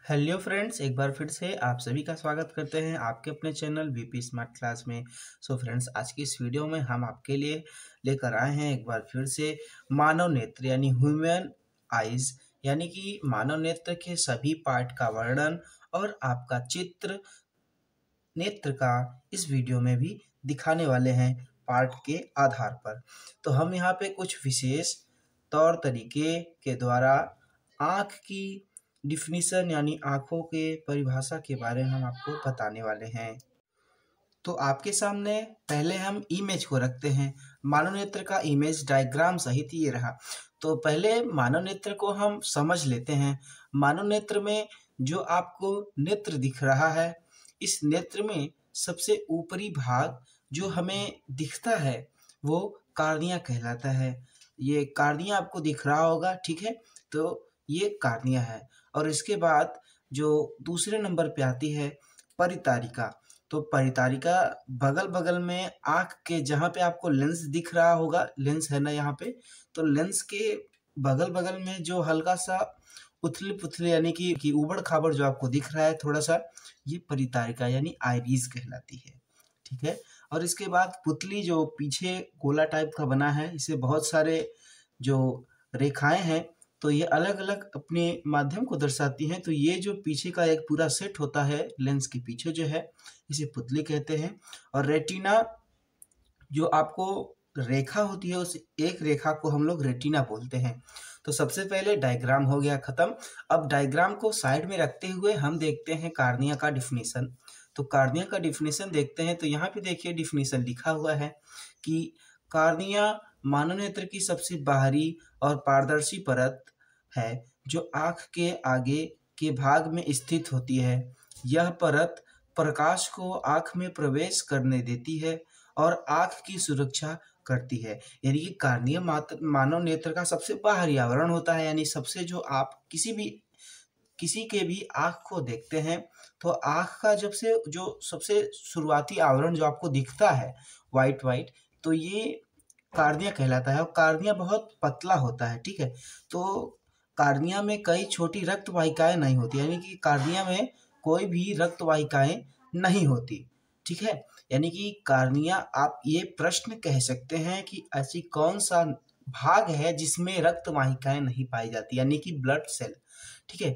Hello friends, एक बार फिर से आप सभी का स्वागत करते हैं आपके अपने चैनल वीपी स्मार्ट क्लास में। सो फ्रेंड्स, आज की इस वीडियो में हम आपके लिए लेकर आए हैं एक बार फिर से मानव नेत्र यानी ह्यूमन आइज यानी कि मानव नेत्र के सभी पार्ट का वर्णन और आपका चित्र नेत्र का इस वीडियो में भी दिखाने वाले हैं पार्ट के आधार पर। तो हम यहाँ पे कुछ विशेष तौर तरीके के द्वारा आँख की डिफिनीशन यानी आँखों के परिभाषा के बारे में हम आपको बताने वाले हैं। तो आपके सामने पहले हम इमेज को रखते हैं। मानव नेत्र का इमेज डायग्राम सहित ये रहा। तो पहले मानव नेत्र को हम समझ लेते हैं। मानव नेत्र में जो आपको नेत्र दिख रहा है, इस नेत्र में सबसे ऊपरी भाग जो हमें दिखता है वो कार्निया कहलाता है। ये कार्निया आपको दिख रहा होगा, ठीक है। तो ये कार्निया है और इसके बाद जो दूसरे नंबर पे आती है परितारिका। तो परितारिका बगल बगल में आँख के जहाँ पे आपको लेंस दिख रहा होगा, लेंस है ना यहाँ पे, तो लेंस के बगल बगल में जो हल्का सा उथले पुथले यानी कि उबड़ खाबड़ जो आपको दिख रहा है थोड़ा सा, ये परितारिका यानी आइरिस कहलाती है, ठीक है। और इसके बाद पुतली जो पीछे गोला टाइप का बना है, इसे बहुत सारे जो रेखाएं हैं तो ये अलग अलग अपने माध्यम को दर्शाती हैं। तो ये जो पीछे का एक पूरा सेट होता है लेंस के पीछे जो है, इसे पुतली कहते हैं। और रेटिना जो आपको रेखा होती है, उस एक रेखा को हम लोग रेटिना बोलते हैं। तो सबसे पहले डायग्राम हो गया खत्म। अब डायग्राम को साइड में रखते हुए हम देखते हैं कार्निया का डिफिनीशन। तो कार्निया का डिफिनीशन देखते हैं। तो यहाँ पे देखिए डिफिनीशन लिखा हुआ है कि कार्निया मानव नेत्र की सबसे बाहरी और पारदर्शी परत है जो आँख के आगे के भाग में स्थित होती है। यह परत प्रकाश को आँख में प्रवेश करने देती है और आँख की सुरक्षा करती है। यानी कि कार्निया मानव नेत्र का सबसे बाहरी आवरण होता है। यानी सबसे जो आप किसी के भी आँख को देखते हैं तो आँख का जब से जो सबसे शुरुआती आवरण जो आपको दिखता है वाइट वाइट, तो ये कार्निया कहलाता है। और कार्निया बहुत पतला होता है, ठीक है। तो कार्निया में कई छोटी रक्त वाहिकाएं नहीं होती, यानी कि कार्निया में कोई भी रक्त वाहिकाएं नहीं होती, ठीक है। यानी कि कार्निया, आप ये प्रश्न कह सकते हैं कि ऐसी कौन सा भाग है जिसमें रक्त वाहिकाएं नहीं पाई जाती, यानी कि ब्लड सेल, ठीक है।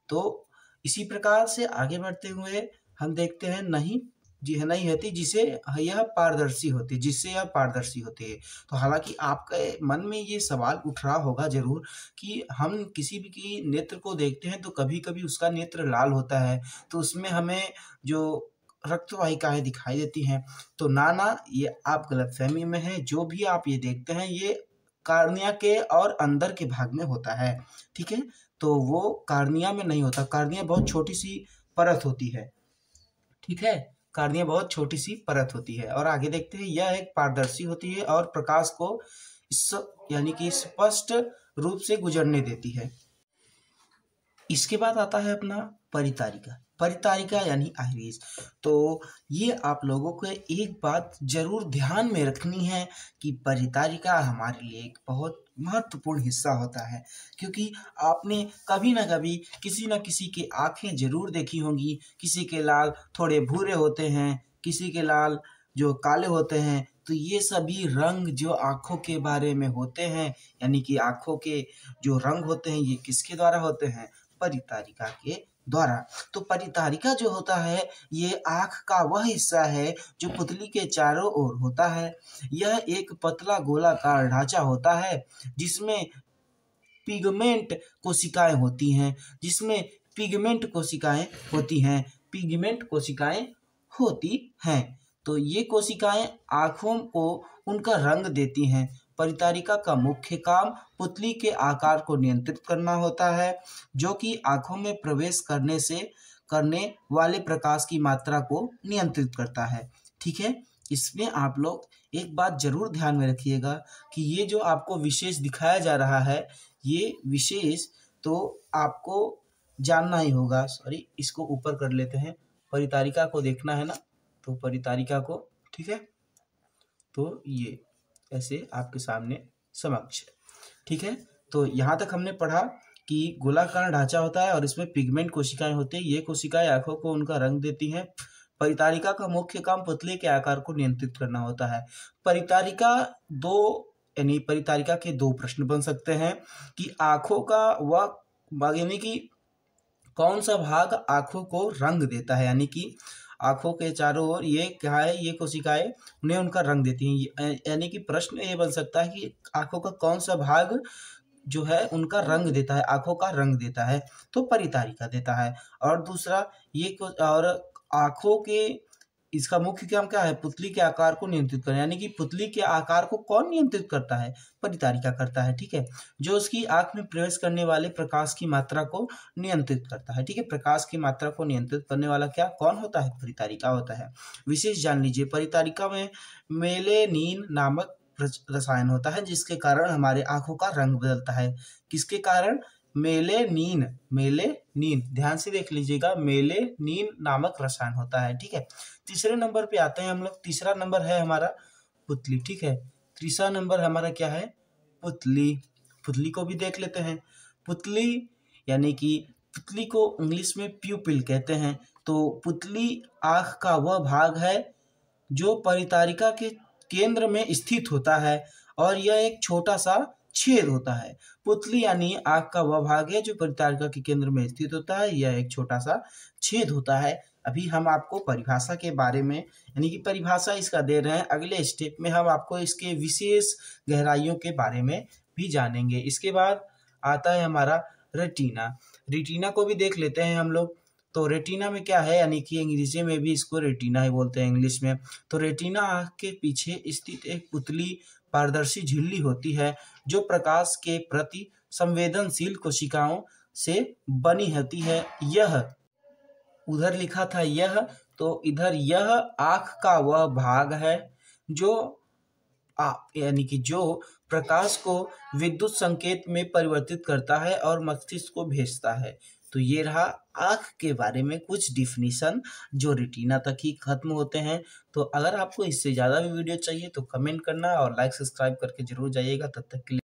तो इसी प्रकार से आगे बढ़ते हुए हम देखते हैं नहीं जी है नहीं होती जिससे यह पारदर्शी होती है। तो हालांकि आपके मन में ये सवाल उठ रहा होगा जरूर कि हम किसी भी की नेत्र को देखते हैं तो कभी कभी उसका नेत्र लाल होता है, तो उसमें हमें जो रक्त वाहिकाएं दिखाई देती हैं। तो ना, ये आप गलतफहमी में हैं। जो भी आप ये देखते हैं ये कार्निया के और अंदर के भाग में होता है, ठीक है। तो वो कार्निया में नहीं होता। कार्निया बहुत छोटी सी परत होती है, ठीक है। कार्निया बहुत छोटी सी परत होती है। और आगे देखते हैं, यह एक पारदर्शी होती है और प्रकाश को इस यानी कि स्पष्ट रूप से गुजरने देती है। इसके बाद आता है अपना परितारिका। परितारिका यानी आइरिस। तो ये आप लोगों को एक बात जरूर ध्यान में रखनी है कि परितारिका हमारे लिए एक बहुत महत्वपूर्ण हिस्सा होता है, क्योंकि आपने कभी ना कभी किसी न किसी की आंखें जरूर देखी होंगी। किसी के लाल थोड़े भूरे होते हैं, किसी के लाल जो काले होते हैं। तो ये सभी रंग जो आँखों के बारे में होते हैं, यानी कि आँखों के जो रंग होते हैं, ये किसके द्वारा होते हैं? परितारिका के द्वारा। तो परितारिका जो होता है ये आँख का वह हिस्सा है जो पुतली के चारों ओर होता है। यह एक पतला गोलाकार ढांचा होता है जिसमें पिगमेंट कोशिकाएं होती हैं जिसमें पिगमेंट कोशिकाएं होती हैं पिगमेंट कोशिकाएं होती हैं। तो ये कोशिकाएं आँखों को उनका रंग देती हैं। परितारिका का मुख्य काम पुतली के आकार को नियंत्रित करना होता है, जो कि आँखों में प्रवेश करने वाले प्रकाश की मात्रा को नियंत्रित करता है, ठीक है। इसमें आप लोग एक बात जरूर ध्यान में रखिएगा कि ये जो आपको विशेष दिखाया जा रहा है, ये विशेष तो आपको जानना ही होगा। सॉरी, इसको ऊपर कर लेते हैं। परितारिका को देखना है ना, तो परितारिका को, ठीक है। तो ये ऐसे आपके सामने समक्ष, ठीक है। तो यहाँ तक हमने पढ़ा कि गोलाकार ढांचा होता है और इसमें पिगमेंट कोशिकाएं होती हैं। ये कोशिकाएं आंखों को उनका रंग देती हैं। परितारिका का मुख्य काम पुतली के आकार को नियंत्रित करना होता है। परितारिका दो यानी परितारिका के दो प्रश्न बन सकते हैं कि आंखों का वह भाग यानी कि कौन सा भाग आंखों को रंग देता है, यानी कि आंखों के चारों ओर ये क्या है, ये कोशिकाएं उन्हें उनका रंग देती हैं। यानी कि प्रश्न ये बन सकता है कि आंखों का कौन सा भाग जो है उनका रंग देता है, आंखों का रंग देता है, तो परितारिका देता है। और दूसरा और आंखों के इसका मुख्य काम क्या है, पुतली के आकार को नियंत्रित करना, यानी कि पुतली के आकार को कौन नियंत्रित करता है, परितारिका करता है। ठीक है, जो उसकी आंख में प्रवेश करने वाले प्रकाश की मात्रा को नियंत्रित करता है। ठीक है, प्रकाश की मात्रा को नियंत्रित करने वाला क्या कौन होता है, परितारिका होता है। विशेष जान लीजिए, परितारिका में मेलेनिन नामक रसायन होता है जिसके कारण हमारे आंखों का रंग बदलता है। किसके कारण, मेलेनिन, मेलेनिन, ध्यान से देख लीजिएगा, मेलेनिन नामक रसायन होता है। ठीक है, तीसरे नंबर पे आते हैं हम लोग। तीसरा नंबर है हमारा पुतली। ठीक है, तीसरा नंबर हमारा क्या है, पुतली। पुतली को भी देख लेते हैं। पुतली यानी कि पुतली को इंग्लिश में प्यूपिल कहते हैं। तो पुतली आंख का वह भाग है जो परितारिका के केंद्र में स्थित होता है और यह एक छोटा सा छेद होता है। पुतली यानी आंख का वह भाग है जो परितारिका के केंद्र में स्थित होता है, यह एक छोटा सा छेद होता है। अभी हम आपको परिभाषा के बारे में यानी कि परिभाषा इसका दे रहे हैं। अगले स्टेप में हम आपको इसके विशेष गहराइयों के बारे में भी जानेंगे। इसके बाद आता है हमारा रेटिना। रेटिना को भी देख लेते हैं हम लोग। तो रेटिना में क्या है, यानी कि अंग्रेजी में भी इसको रेटिना ही बोलते हैं इंग्लिश में। तो रेटिना आंख के पीछे स्थित एक पुतली पारदर्शी झिल्ली होती है जो प्रकाश के प्रति संवेदनशील कोशिकाओं से बनी होती है। यह उधर लिखा था यह, तो इधर यह आंख का वह भाग है जो यानी कि जो प्रकाश को विद्युत संकेत में परिवर्तित करता है और मस्तिष्क को भेजता है। तो ये रहा आंख के बारे में कुछ डिफिनीशन जो रेटिना तक ही खत्म होते हैं। तो अगर आपको इससे ज़्यादा भी वीडियो चाहिए तो कमेंट करना और लाइक सब्सक्राइब करके जरूर जाइएगा। तब तक के लिए